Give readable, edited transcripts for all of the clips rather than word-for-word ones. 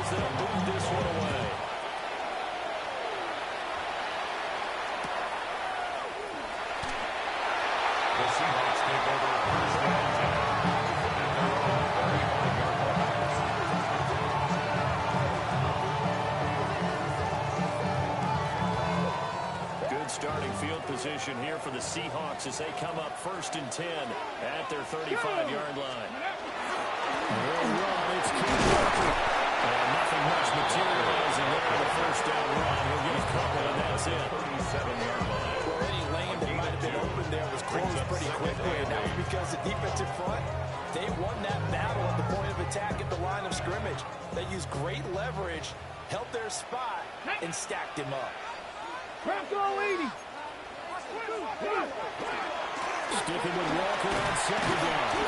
they'll move this one away. The Seahawks take over first and 10 at their own 35-yard line. Good starting field position here for the Seahawks as they come up first and 10 at their 35-yard line. They'll run. It's King. And nothing much materializing there on the first down run. He'll get a couple, and that's it. 37-yard line. Well, any lane that might have been open there was closed pretty quickly, and that was because the defensive front, they won that battle at the point of attack at the line of scrimmage. They used great leverage, held their spot, and stacked him up. Crack all 80. Sticking with Walker on second down.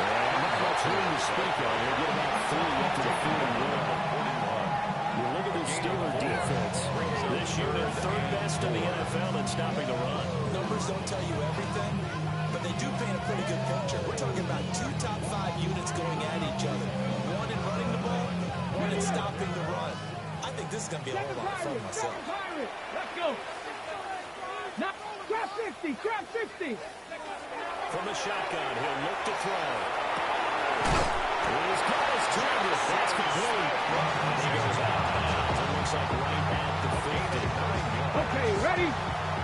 And not much room to speak on. He'll get about 3 up to the field and run. You look at this Steeler defense. This unit, third best in the NFL in stopping the run. Numbers don't tell you everything, but they do paint a pretty good picture. We're talking about 2 top 5 units going at each other. One in running the ball, one in stopping the run. I think this is going to be a whole lot of fun myself. Let's go. Now, trap 60, trap 60. From the shotgun, he'll look to throw. His call is turned. That's complete. He goes out of bounds. It looks like right at the 50. Okay, ready?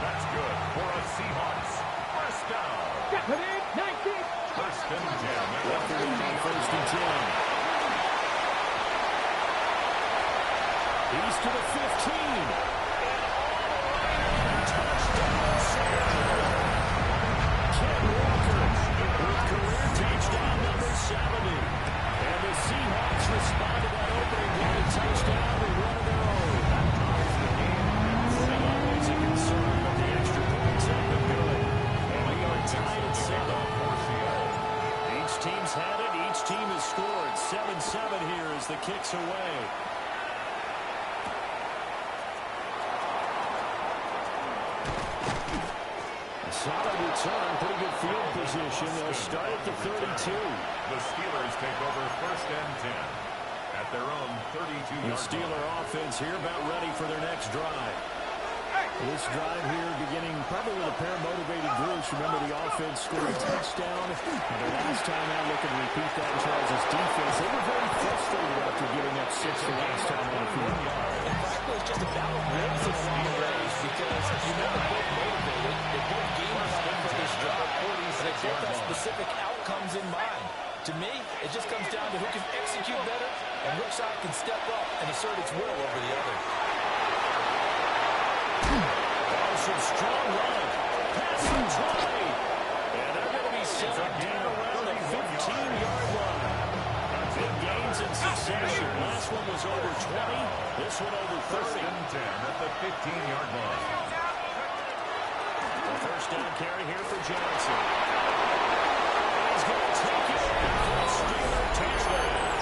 That's good for a Seahawks first down. Step it in, 19. First and 10. After it, first and 10. He's to the 15. Touchdown, Seattle. Ken Walker with career touchdown number 70. And the Seahawks respond to that opening run touchdown with one of their own. Always a concern, but the extra points have been good. And we are tied at 7. Each team's had it. Each team has scored. 7-7 here as the kick's away. Solid return, pretty good field position. They'll start at the 32. The Steelers take over first and 10 at their own 32-yard line. The Steeler offense here about ready for their next drive. This drive here beginning probably with a pair of motivated groups. Remember, the offense scored a touchdown. And the last time out, looking to repeat that in Charles' defense. They were very frustrated after giving up 6 the last time on the field. And frankly, it's just a battle of wins along the way because you know they're both motivated. They both game plan for this drive. They both have specific outcomes in mind. To me, it just comes down to who can execute better and which side can step up and assert its will over the other. Some strong run. Pass and try. And they're going to be set down around the 15-yard line. Big gains in succession. Last one was over 20. This one over 30. First and 10 at the 15-yard line. The first down carry here for Johnson. He's going to take it for a Steeler touchdown.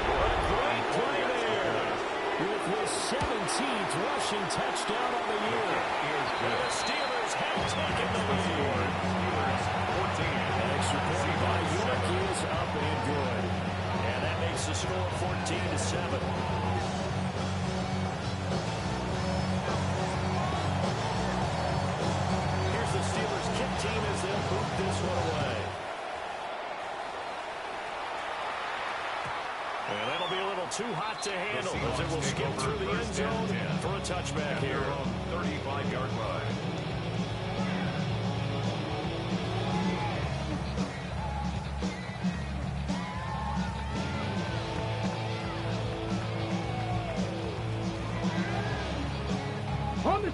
A great play there. With his 17th rushing touchdown of the year. The Steelers have taken the lead. Steelers 14. Extra point by York is up and good. And that makes the score 14-7. Here's the Steelers kick team as they'll boot this one away. And that'll be a little too hot to handle as it will skip through the end zone for a touchback here. 35-yard line.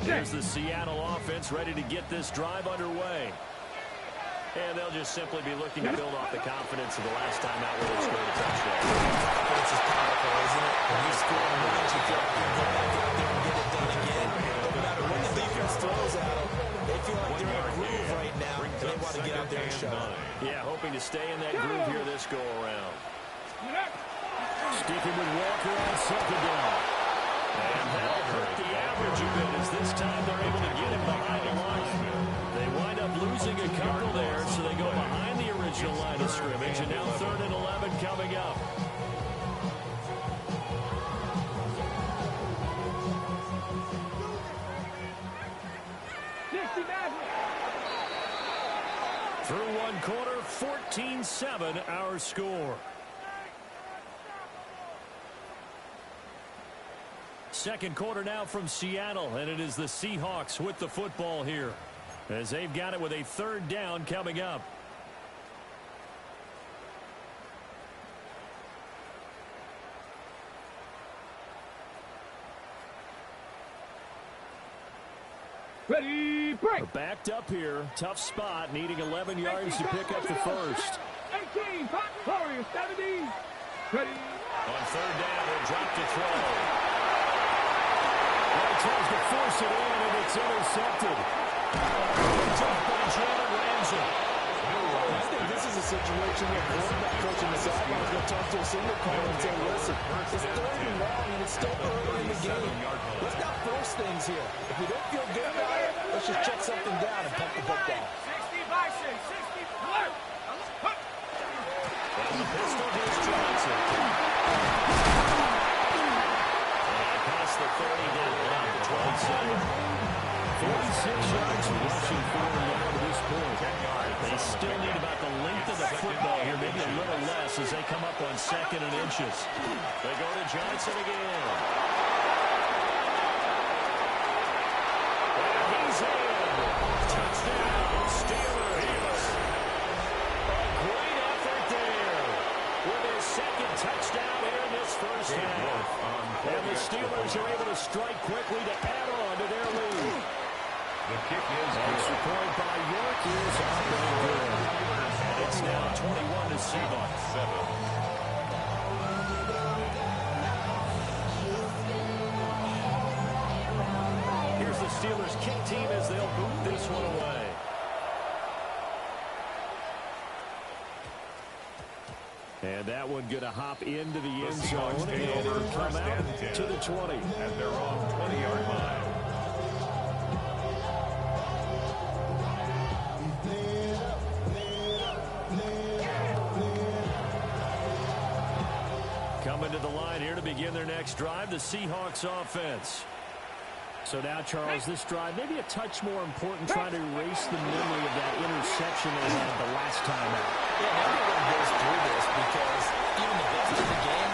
Here's the Seattle offense ready to get this drive underway. And they'll just simply be looking to build off the confidence of the last time out where they scored a touchdown. Confidence is powerful, isn't it? When you score once, you feel like you can go back out there and get it done again. No matter what the defense throws at them, they feel like they're in a groove right now, and they want to get out there and show it. Yeah, hoping to stay in that groove here this go-around. Sticking with Walker on second down. And that'll hurt the average a bit as this time they're able to get him behind the line. They wind up losing a couple there, so they go behind the original line of scrimmage, and now 3rd and 11 coming up. one quarter, 14-7 our score. Second quarter now from Seattle, and it is the Seahawks with the football here, as they've got it with a third down coming up. Ready, break. We're backed up here. Tough spot, needing 11 yards to pick up the first. 18, Warriors, 70. Ready. On third down, he'll drop to throw. Well, he tries to force it in, and it's intercepted. Tough by Jalen Ramsey. I think this is a situation where quarterback coach in the sideline is going to talk to a single call and say, listen, it's third and long, and it's still early in the game. Let's not force things here. If we don't feel good about it, let's just check something down and pump the football. 60 by 6, 60. Alert. And the pistol goes Johnson. And past the 30 down line to 27. 46 yards rushing for him now to this point. They still need about the length of the football here, maybe a little less as they come up on second and inches. They go to Johnson again. And he's in. Touchdown, Steelers. A great effort there with his second touchdown here in this first half. And the Steelers are able to strike quickly to add on to their lead. The kick is Extra point by York is up and good. And it's now 21-7. Here's the Steelers kick team as they'll boot this one away. And that one going to hop into the end zone and it'll come out to the 20. at their own 20-yard line. Coming to the line here to begin their next drive, the Seahawks offense. So now, Charles, this drive maybe a touch more important, trying to erase the memory of that interception they had the last time out. Yeah, everyone goes through this because even the best in the game,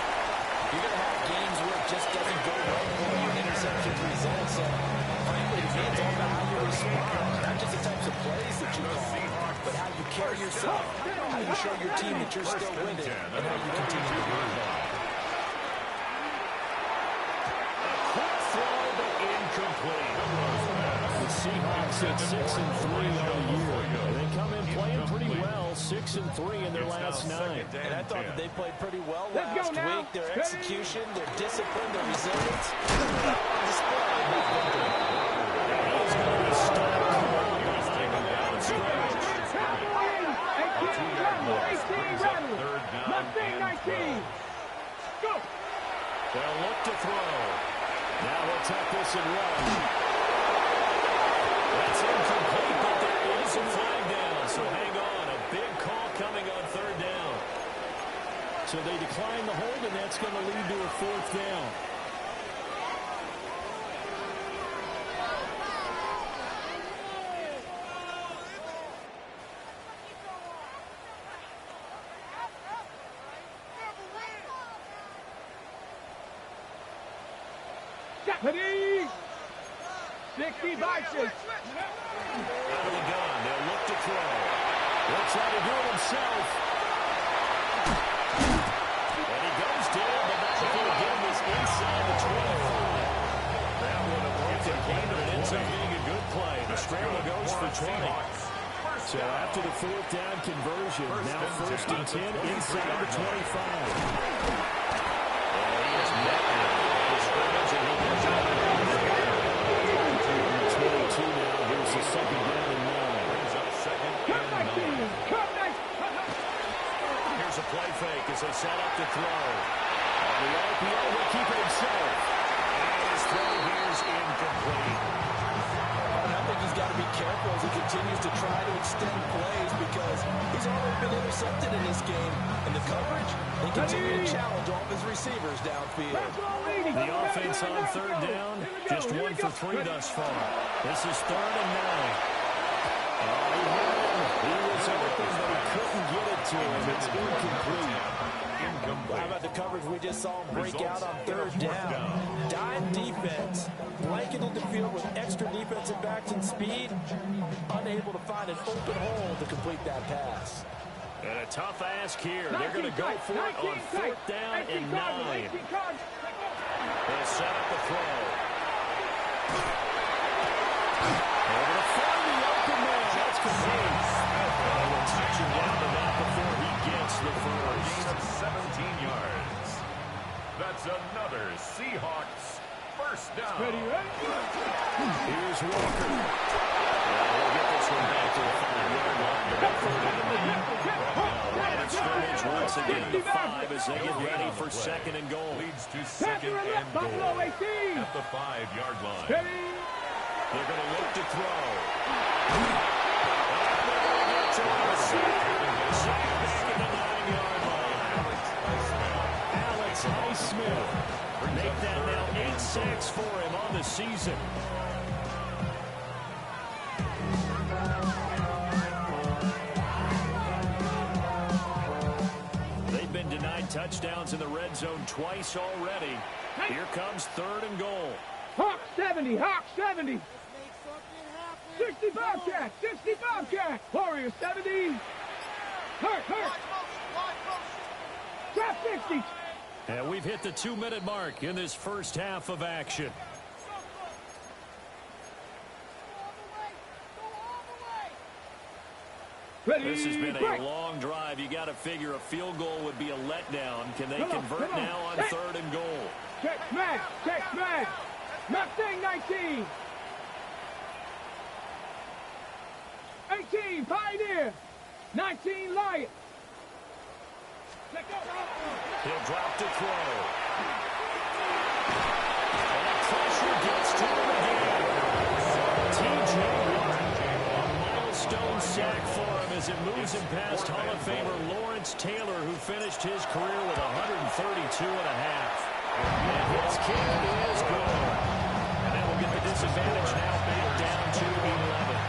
you're going to have games where it just doesn't go right when your interceptions result. So, frankly, to me, it's all about how you respond, not just the types of plays that you call, but how you carry yourself, how you show your team that you're still with it, and how you continue to move on. The Seahawks at 6-3 on the year. They come in playing pretty well, 6-3 in their last 9. And I thought that they played pretty well last week. Their execution, their discipline, their resilience, on display. He's going to be stopped behind the down stretch. 19. Go. They'll look to throw. Now he'll tuck this and run. That's incomplete, but there is a flag down. So hang on. A big call coming on third down. So they decline the hold, and that's going to lead to a fourth down. Ready. 60 by 6. Out of the gun. They'll look to throw. He'll try to do it himself. And he goes down, but not before again was inside the 25. That would have worked and came, but it ends up being a good play. The scramble goes for 20. So after the fourth down conversion, now first and 10 inside the 25. And he is met the scrimmage, and he gets out of the 22 now. Here's the second down and 9. Here's a play fake as they set up to throw. On the RPO, he'll keep it himself. And his throw here is incomplete. I think he's got to be careful as he continues to try to extend plays because he's already been intercepted in this game. And the coverage, they continue to challenge all of his receivers downfield. The offense on third down, just 1 for 3 thus far. This is 3rd and 9. Oh, he hit him. He was open, but he couldn't get it to him. It's incomplete. How about the coverage we just saw him break out on third down? Dime defense, blanketed the field with extra defensive backs and speed, unable to find an open hole to complete that pass. And a tough ask here. They're going to go for it on fourth down and 9. They'll set up the throw. Able to find the open man. That's complete. They will touch him down to that before he gets the first. Gain of 17 yards. That's another Seahawks first down. Here's Walker. We'll get this one back to the 5-yard line. Line of scrimmage once again to 5 as they get ready for second and goal. Leads to second and goal at the 5-yard line. They're going to look to throw. Back at the 9-yard line. Alex Highsmith. Make that now 8 sacks for him on the season. They've been denied touchdowns in the red zone twice already. Here comes third and goal. Hawk 70, Hawk 70. 60 Bobcat, 60 Bobcat. Warrior 70. Hurt. Trap 60. And we've hit the 2-minute mark in this first half of action. Ready, This has been break. a long drive. You got to figure a field goal would be a letdown. Can they convert come on. now on Hey. third and goal? Check smash, check smash. Mustang 19. 18, Pioneer. 19, Lion. Let go. He'll drop to throw. And the pressure gets to him again. T.J. Watt, a milestone sack for him as it moves him past Hall of Famer Lawrence Taylor, who finished his career with 132 and a half. And his kick is good. And that will get the disadvantage now back down to 11.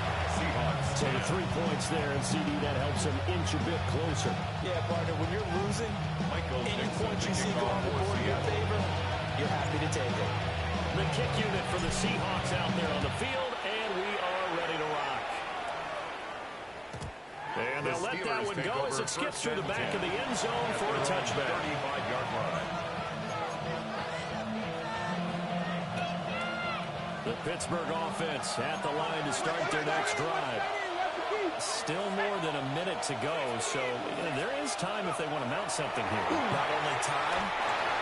So the 3 points there, and CD, that helps him inch a bit closer. Yeah, partner, when you're losing, any points you see go on the board in your favor, you're happy to take it. The kick unit for the Seahawks out there on the field, and we are ready to rock. And they'll let that one go as it skips through the back of the end zone for a touchback. 35-yard line. The Pittsburgh offense at the line to start their next drive. Still more than a minute to go, so there is time if they want to mount something here. Not only time,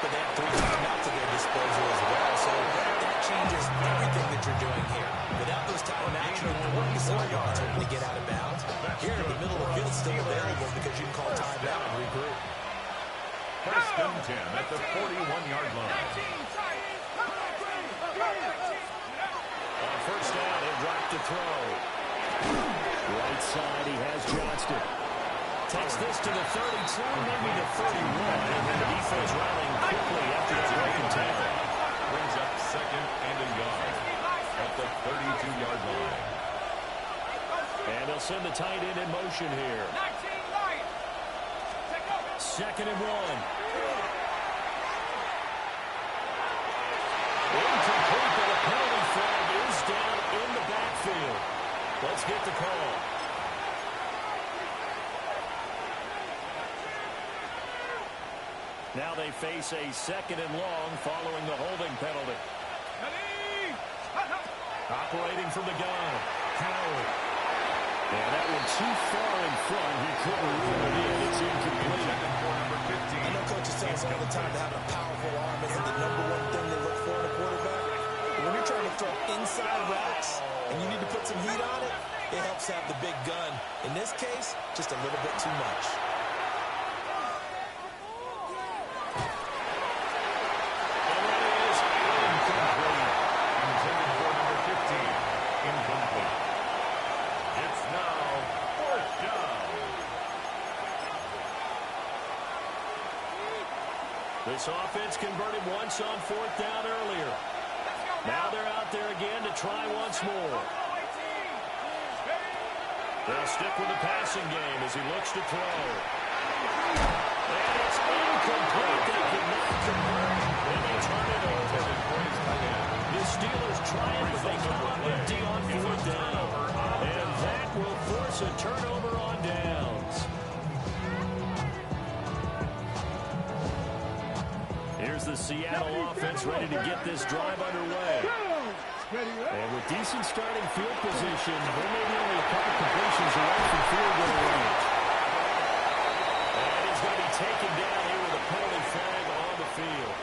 but they have 3 timeouts at their disposal as well. So that changes everything that you're doing here. Without those timeouts, you have 44 yards hoping to get out of bounds. Here in the middle of the field, still available because you can call timeout and regroup. First and 10 at the 41-yard line. On first down, he'll drop to throw. Right side, he has Johnston. Takes this to the 32, maybe the 31. And then the defense rallying quickly after the broken tackle. Brings up second and a yard at the 32-yard line. And they'll send the tight end in motion here. 19, Lion. Second and 1. Incomplete, but a penalty flag is down in the backfield. Let's get the call. Now they face a second and long following the holding penalty. Operating from the gun. Howard. And that one too far in front. He couldn't rule it in. It's incomplete. I know coaches tell us all the time that having a powerful arm isn't the #1 thing they look for in a quarterback. But when you're trying to throw inside routes and you need to put some heat on it, it helps have the big gun. In this case, just a little bit too much. And that is incomplete. Intended for number 15. Incomplete. It's now fourth down. This offense converted once on fourth down earlier. Now they're out there again to try once more. They'll stick with the passing game as he looks to throw. And it's incomplete. They cannot convert, and they turn it over. The Steelers trying, but they come up empty on fourth down. And that will force a turnover on downs. Here's the Seattle offense ready to get this drive underway. And with decent starting field position, they may be only a couple completions away from field goal range. And he's going to be taken down here with a penalty flag on the field.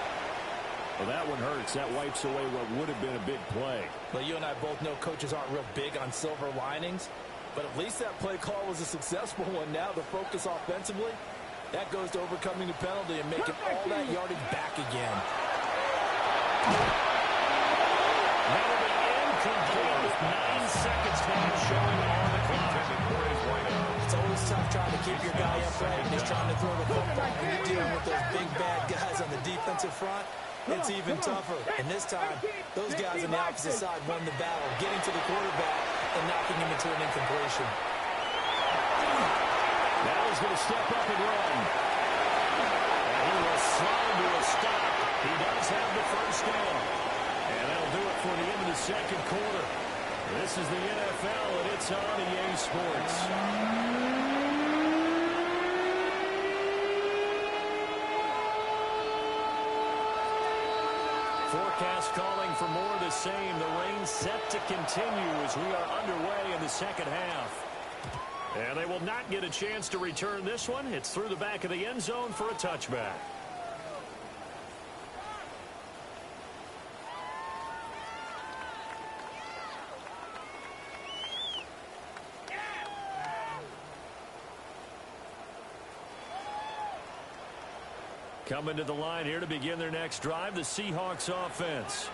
Well, that one hurts. That wipes away what would have been a big play. Well, you and I both know coaches aren't real big on silver linings, but at least that play call was a successful one. Now the focus offensively, that goes to overcoming the penalty and making all that yardage back again. That'll be incomplete with 9 seconds now showing on the clock. It's always tough trying to keep your guy upright and he's trying to throw the football. When you're dealing with those big bad guys on the defensive front, it's even tougher. And this time, those guys on the opposite side won the battle, getting to the quarterback and knocking him into an incompletion. Now he's going to step up and run. And he will slide to a stop. He does have the first down. And that'll do it for the end of the second quarter. This is the NFL, and it's on EA Sports. Forecast calling for more of the same. The rain set to continue as we are underway in the second half. And they will not get a chance to return this one. It's through the back of the end zone for a touchback. Coming to the line here to begin their next drive, the Seahawks offense.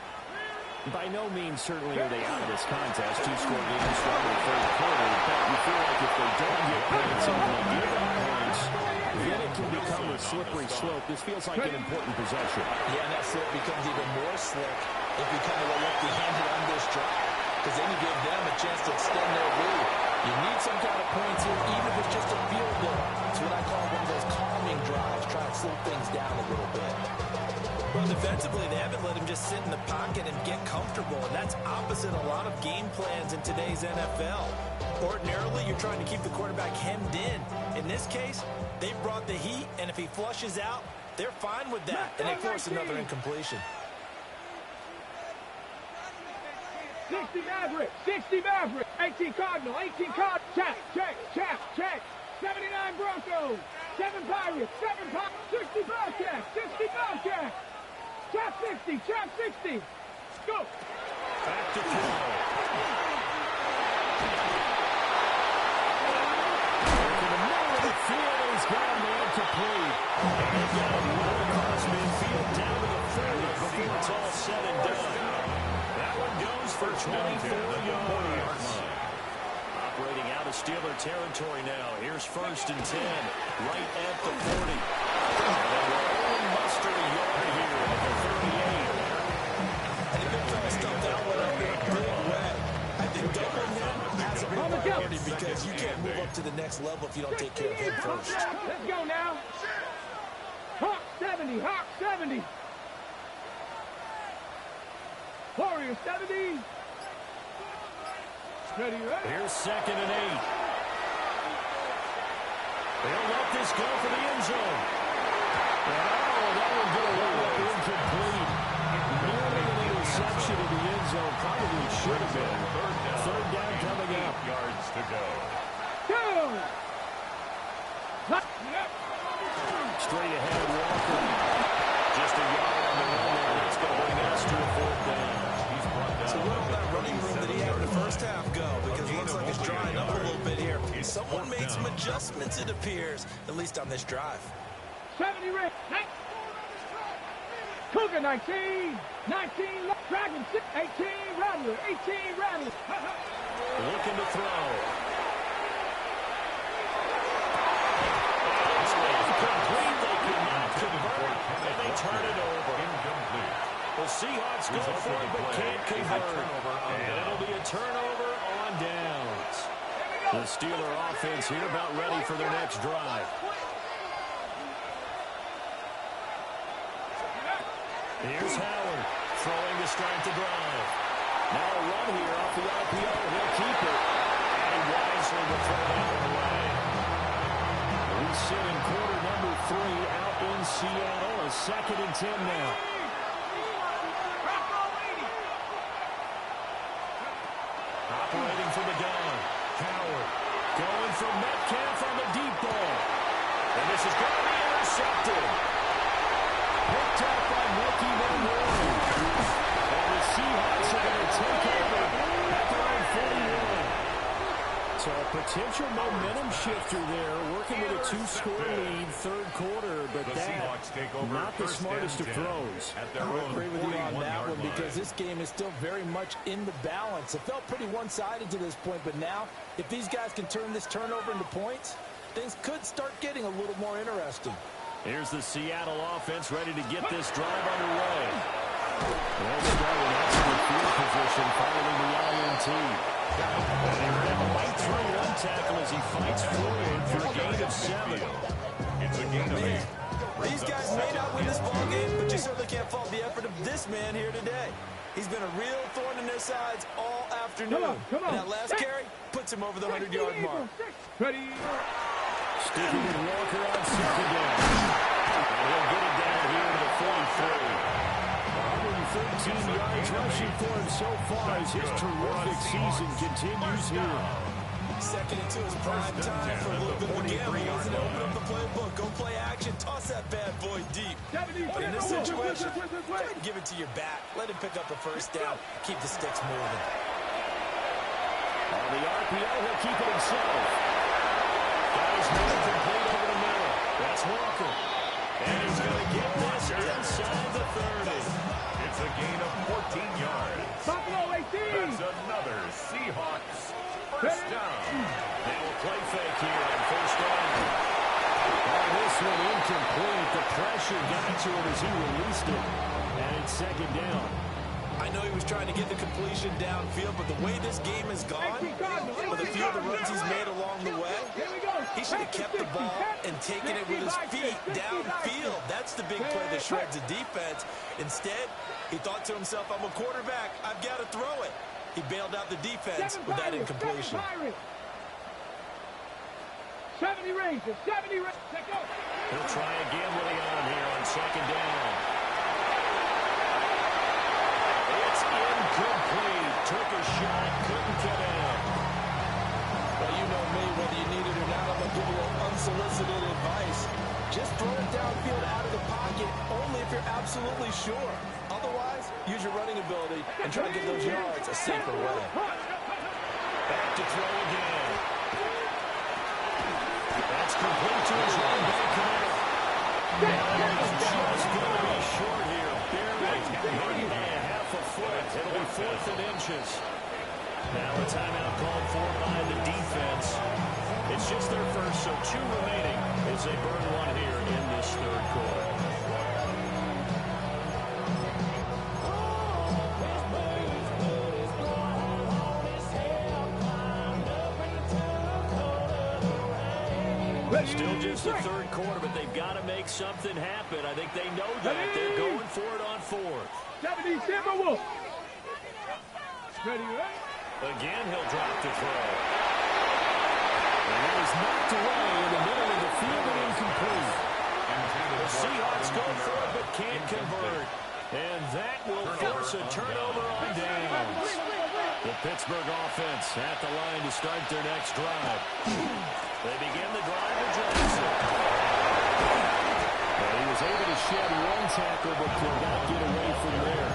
By no means certainly are they out of this contest. Two-score game started in the third quarter, but you feel like if they don't get points and they give up points, then it can become a slippery slope. This feels like an important possession. Yeah, and that slope becomes even more slick if you kind of go left-handed on this drive, because then you give them a chance to extend their lead. You need some kind of points here, even if it's just a field goal. It's what I call one of those calming drives, trying to slow things down a little bit. Well, defensively, they haven't let him just sit in the pocket and get comfortable, and that's opposite a lot of game plans in today's NFL. Ordinarily, you're trying to keep the quarterback hemmed in. In this case, they brought the heat, and if he flushes out, they're fine with that, and they force another incompletion. 60 Maverick, 60 Maverick, 18 Cardinal, 18 Cardinal, check, 79 Broncos, 7 Pirates, 7 Pirates, 60 Bobcats, 60 Bobcats, check 60, go! Back to throw. In the middle of the field, he's got him incomplete. And he's got him well across midfield down to the 30 before it's all said and done. That one goes for 24 yards. Operating out of Steeler territory now. Here's 1st and 10, right at the 40. And they will only muster a yard here at the 38. And the big fella stuffed that one up in a big way. I think doubling him has a real priority because you can't move up to the next level if you don't take care of him first. Let's go now. Hawk 70, Hawk 70. Warrior 70. Ready? Here's 2nd and 8. They'll let this go for the end zone. That will go up incomplete. Nearly an interception in the end zone. Probably should have been. Third down coming up. 8 yards to go. Straight ahead, Walker. Just a yard on the run there. That's going to bring us to a 4th down. So where will that running room that he had in the first half go? Because it looks like it's drying up a little bit here. Someone made some adjustments, it appears, at least on this drive. 70 Rick. Cougar 19. 19 Dragon 6. 18 Rattler. 18 Rattler. Looking to throw. Incomplete. They could not convert. And they turn it over. Incomplete. The Seahawks go for it but can't convert. And it'll be a turnover on downs. The Steeler offense here about ready for their next drive. Here's Howard throwing to start the drive. Now a run here off the RPO. He'll keep it. And wisely will throw that one away. We sit in quarter number 3 out in Seattle. A 2nd and 10 now. Operating from the gun. Howard going for Metcalf on the deep ball. And this is going to be intercepted. Picked up by rookie number 1. And the Seahawks are going to take over at the line 41. So a potential momentum shifter there, working with a 2-score lead, 3rd quarter, but that not the smartest of throws. I agree with you on that one because this game is still very much in the balance. It felt pretty one-sided to this point, but now if these guys can turn this turnover into points, things could start getting a little more interesting. Here's the Seattle offense ready to get this drive underway. They'll start in excellent field position following the INT. And they ran right through one tackle as he fights forward for a gain of 7. It's a gain of 8. These guys may not win this ball game, but you certainly can't fault the effort of this man here today. He's been a real thorn in their sides all afternoon. Come on. And that last carry puts him over the 100-yard mark. Ready. Sticking with Walker on 2nd down. And he'll get it down here to the 43. 113 yards rushing for him so far as his terrific season continues here. 2nd and 2 is prime time for a little bit of a gamble. Isn't it? Open up the playbook. Go play action. Toss that bad boy deep. But in this situation, try to give it to your back. Let him pick up a 1st down. Keep the sticks moving. On the RPO, he'll keep it himself. Guys, moving complete over the middle. That's Walker. And he's going to get this inside the 30. It's a gain of 14 yards. Buffalo 18. That's another Seahawks 1st down. They will play fake here on 1st down. Oh, this one incomplete. The pressure got to him as he released it. And it's 2nd down. I know he was trying to get the completion downfield, but the way this game has gone, with a few of the runs he's made along the way, he should have kept the ball and taken it with his feet downfield. That's the big play that shreds the defense. Instead, he thought to himself, I'm a quarterback. I've got to throw it. He bailed out the defense with that incompletion. 70 Rangers. 70 Rangers. He'll try again with the arm here on 2nd down. It's incomplete. Took a shot, couldn't get in. Well, you know me, whether you need it or not, I'm going to give you unsolicited advice. Just throw it downfield out of the pocket, only if you're absolutely sure. Otherwise, use your running ability and try to get those yards a safer way. Back to throw again. That's complete to his run back connect. And he's just going to be short here. Barely. Maybe by a half a foot. It'll be 4th and inches. Now a timeout called for by the defense. It's just their first, so 2 remaining as they burn one here in this 3rd quarter. Still just the 3rd quarter, but they've got to make something happen. I think they know that. They're going for it on 4th. 70 Timberwolves. Ready, right? Again, he'll drop to throw. And it is knocked away in the middle of the field and incomplete. The Seahawks go for it, but can't convert. And that will force a turnover on downs. The Pittsburgh offense at the line to start their next drive. They begin the drive with Johnson. Well, he was able to shed one tackle, but could not get away from there.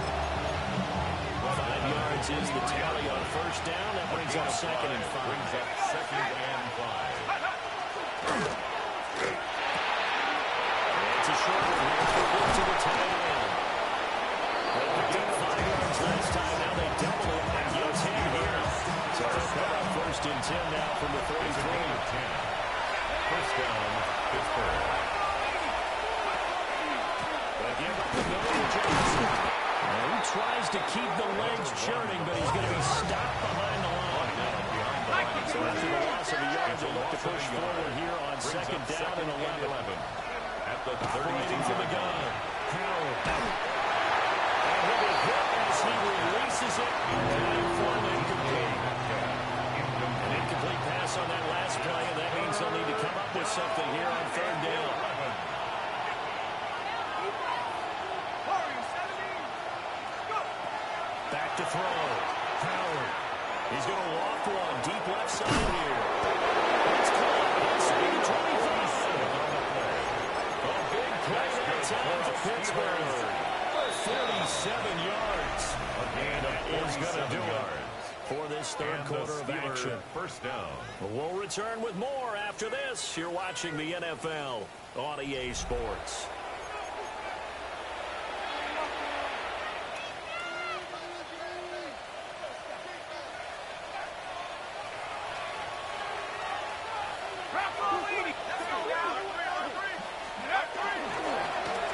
5 yards is the tally on 1st down. That brings up 2nd and 5. Brings up 2nd and 5. It's a short one here. They'll to the tight end. They picked up 5 yards last time. Now they double it and get 10 here. So they'll put up 1st and 10 now from the 43. 1st down, Pittsburgh. Again, up the middle to Johnson. He tries to keep the legs churning, but he's going to be stopped behind the line. So After the loss of a yard, they look to push forward here on second down and 11. At the 32 for the gun. Howard. And he'll be hit as he releases it. And for an incomplete. An incomplete pass on that last play, and that means they'll need to come up with something here on third down. Back to throw. Howard. He's going to walk one deep left side here. It's caught inside the 25. A big play that time for Pittsburgh. 47 yards. And that is going to do it for this third quarter of action. First down. We'll return with more after this. You're watching the NFL on EA Sports.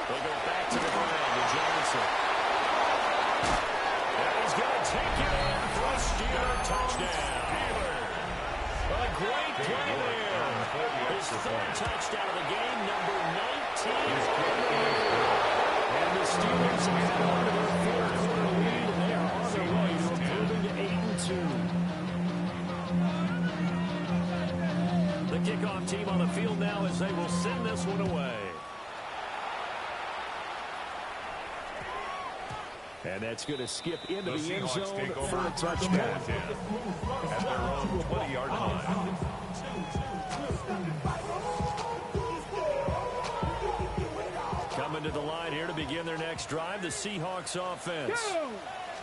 They'll go back to the ground to Johnson. And he's going to take it in for a Steeler touchdown. A great play there. His third touchdown of the game, number 19. And the Steelers have on to their third quarter lead, and they are on their way to improving to 8-2. The kickoff team on the field now as they will send this one away. And that's going to skip into the end zone for a touchdown. At their own 20-yard line. Coming to the line here to begin their next drive, the Seahawks offense.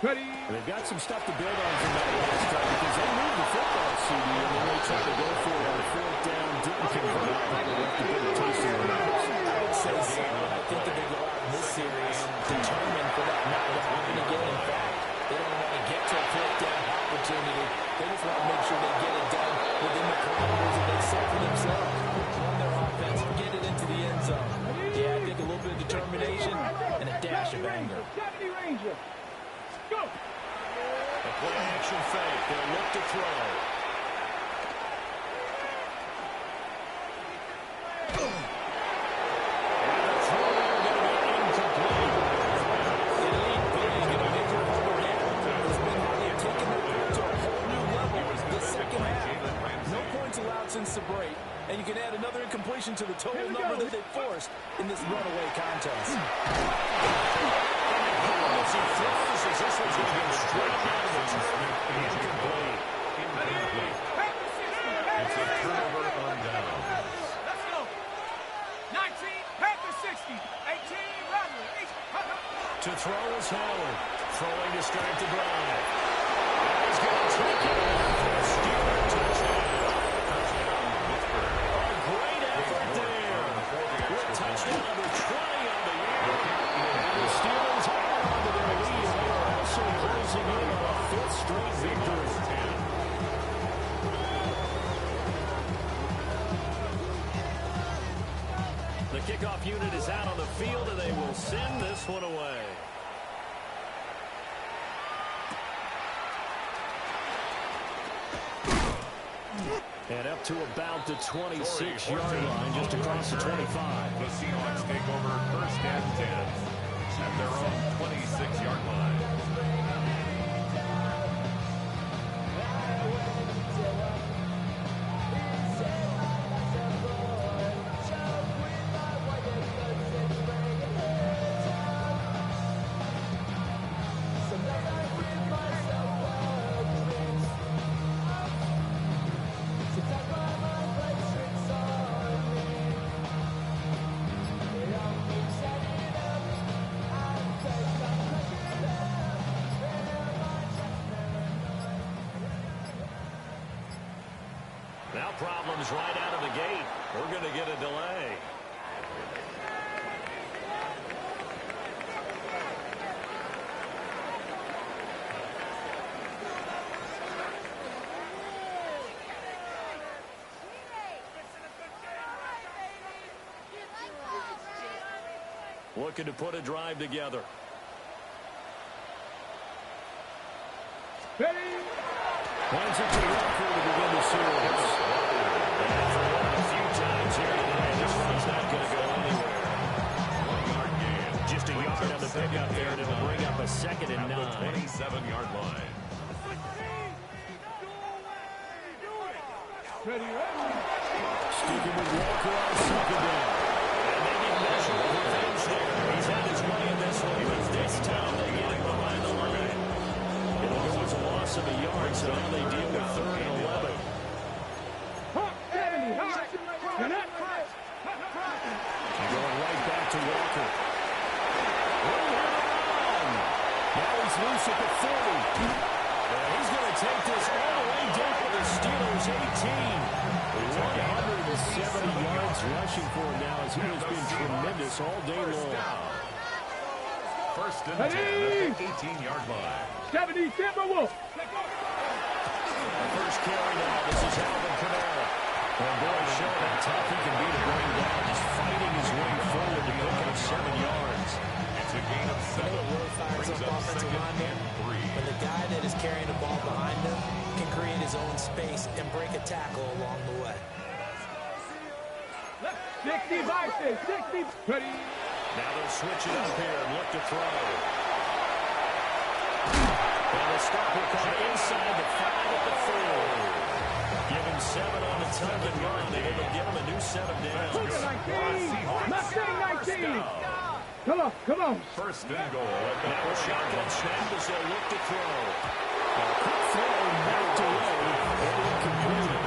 Ready. And they've got some stuff to build on from that last drive because they moved the football, CD, and then they tried to go for it on the fourth down, didn't convert. Probably left a bit of taste in their mouths. I would say so. I think that they go out in this series determined for that not to happen again. In fact, they don't want to get to a fourth down opportunity. They just want to make sure they get it done within the parameters that they set for themselves. Run their offense, get it into the end zone. Yeah, I think a little bit of determination and a dash of anger. 70 Ranger. Go. A play action fake. They'll look to throw. Since the break, and you can add another incompletion to the total number that they forced in this runaway contest. He throws as this one's going to go straight down to the turf. Incomplete. It's a turnover on down. Let's go. 19, Panther 60, 18, Rattler, 8. To throw is Howard. Throwing to start the drive. And he's going to take it for a Steeler touchdown. Touchdown number 20 on the year. And the Steelers hang on to their lead. They are also closing in on a fifth straight victory. The kickoff unit is out on the field, and they will send this one away. And up to about the 26-yard line, just across the 25. The Seahawks take over first and 10 at their own 26-yard line. Now problems right out of the gate. We're going to get a delay. Looking to put a drive together. Ready. Hands it to Walker to begin the series. pickup there, and it'll bring up a 2nd and 9. 27-yard line. Ready, ready. Sticking with Walker on 2nd down. And maybe measurable revenge there. He's had his way in this one, but this time they get him behind the line. It'll go as a loss of a yard, so now they deal with 3rd and 11. Hot 70, hot. Going right back to Walker. Now he's loose at the 40. And he's going to take this all the way down to the Steelers' 18. 170 yards rushing for him now as he has been tremendous all day long. 1st and 10 at the 18-yard line. 70 Timberwolf. First carry now. This is Alvin Kamara. And boy, showing how tough he can be to bring down. Just fighting his way forward to pick up 7 yards. It's a gain of 7. What really fires up offensive linemen? When the guy that is carrying the ball behind him can create his own space and break a tackle along the way. 60 by 60. Ready. Now they'll switch it up here and look to throw. And the stop will come inside the 5 at the 4. Give him 7 on the tuck and run, and it'll give him a new 7 down. 19. Mustang 19. Come on, come on. 1st and goal. Now a shotgun snap as they look to throw. Quick throw, knocked away, and incomplete.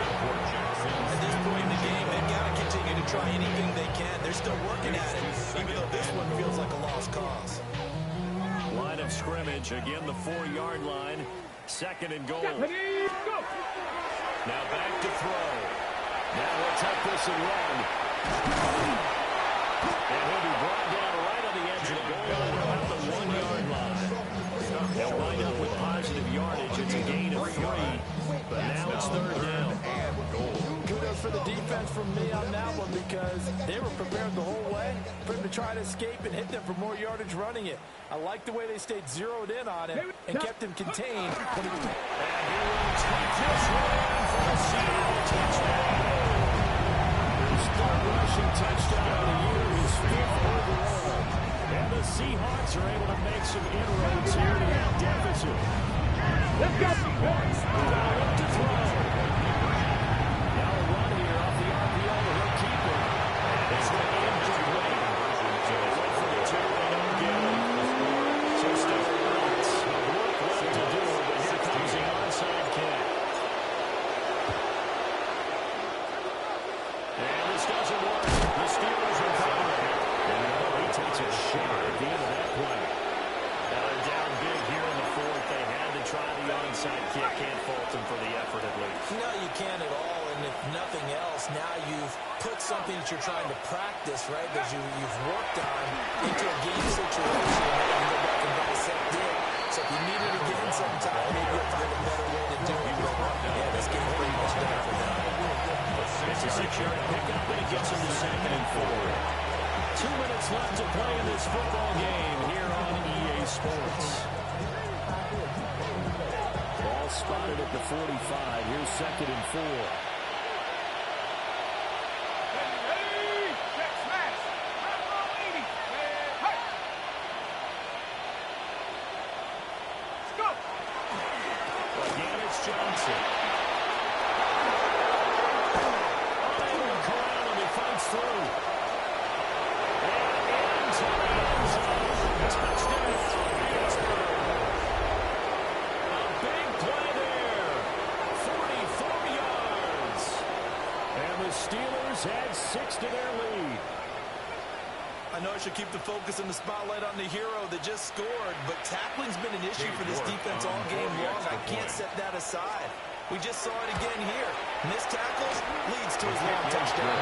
At this point in the game, they've got to continue to try anything they can. They're still working at it, even though this one feels like a lost cause. Line of scrimmage, again the 4-yard line. 2nd and goal. Ready, go. Now back to throw. Now he'll take this and run. And he'll be brought down right on the edge of the goal line about the 1-yard line. They'll wind up with positive yardage. It's a gain of 3, but now it's 3rd down. Kudos for the defense from me on that one because they were prepared the whole way for him to try to escape and hit them for more yardage running it. I like the way they stayed zeroed in on him and kept him contained. And he will take this one for a Seattle touchdown. His 3rd rushing touchdown of the year, his 5th overall. And the Seahawks are able to make some inroads here to that deficit. Let's go. Look to throw. Now a run here off the RPO, and he'll keep it. It's the incomplete. So they went for the 2, they don't get it. So still lots of work left to do, but here comes the onside kick. And this doesn't work. The Steelers recover it. And he takes a shot at the end of that play. Now they're down big here in the 4th. They had to try the onside kick. Can't fault them for the effort at least. No, you can't at all. And if nothing else, now you've put something that you're trying to practice, right, that you've worked on into a game situation that you go back and dissect it. So if you need it again sometime, maybe you'll find a better way to do it. But yeah, this game's pretty much done for them. It's a 6-yard pickup, and it gets them to 2nd and 4. 2 minutes left to play in this football game here on EA Sports. Ball spotted at the 45. Here's 2nd and 4. Ready, check, smash. Roll 80. Hey. Let's go. Again, it's Johnson. Corral, and he fights through. And into the end zone. Touchdown, Pittsburgh. A big play there. 44 yards. And the Steelers add 6 to their lead. I know I should keep the focus and the spotlight on the hero that just scored, but tackling's been an issue for this defense all game long. I can't set that aside. We just saw it again here. Missed tackles leads to his long touchdown.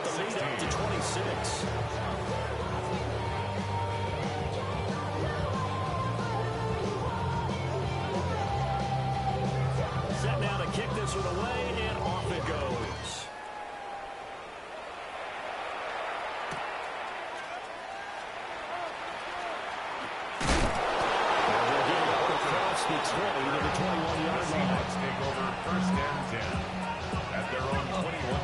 The lead up to 26. Set now to kick this one away, and off it goes. Across the 20 to the 21-yard line. Seahawks take over 1st and 10 at their own 21.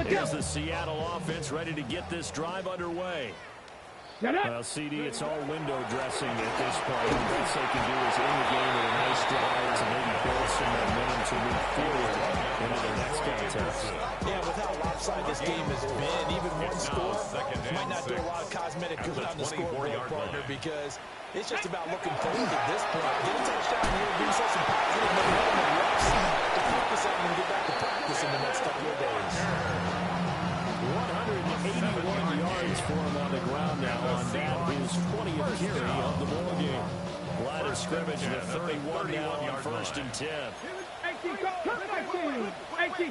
Here's the Seattle offense ready to get this drive underway. Well, CD, it's all window dressing at this point. The best they can do is end the game with a nice drive to maybe build some momentum to move forward into the next contest. Yeah, with how lopsided this game has been, even one score might not do a lot of cosmetic good on the scoreboard, partner, because it's just about looking forward at this point. Get a touchdown here, brings us some positive momentum and reps to focus on and get back to practice in the next couple of days. 181 yards for him on the ground now on that, his 20th carry of the ball game. Line of scrimmage to 31 now on 1st and 10. 18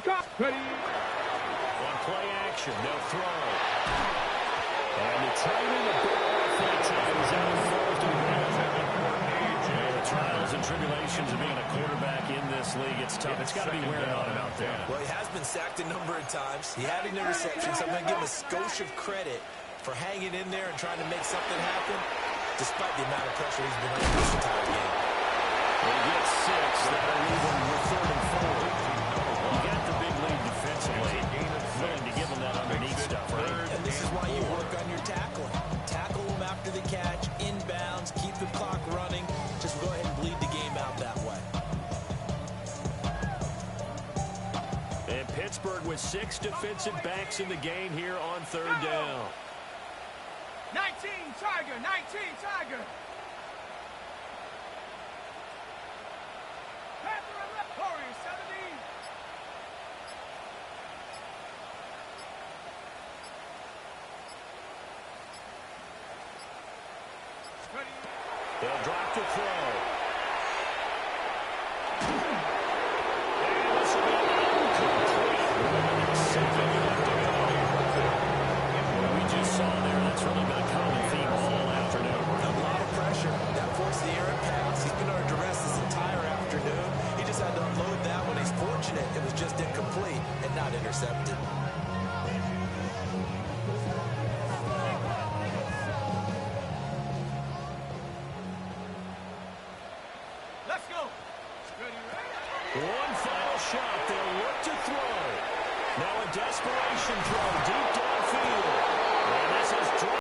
caught. Ready. On play action, they'll throw. And the timing of ball that time is out of 4th and 1. The trials and tribulations of being a quarterback in this league, it's tough. It's got to be wearing on him out there. Well, he has been sacked a number of times. He had an interception, so I'm going to give him a skosh of credit for hanging in there and trying to make something happen, despite the amount of pressure he's been under this entire game. He gets 6. That'll leave him with 3rd and 4. You got the big lead defensively. Willing to give him that underneath stuff, right? And this is why you work on your tackling. Tackle him after the catch, inbounds, keep the clock running. Just go ahead and bleed the game out that way. And Pittsburgh with 6 defensive backs in the game here on 3rd down. 19 Tiger. 19 Tiger. Warriors 17. They'll drop to throw. And this will be incomplete. Something left to go. What we just saw there, that's really been a common theme all afternoon. A lot of pressure. That forced the errant pass. He's been under duress this entire afternoon. He just had to unload that one. He's fortunate it was just incomplete and not intercepted. Let's go. One final shot. They'll look to throw. Now a desperation throw deep downfield.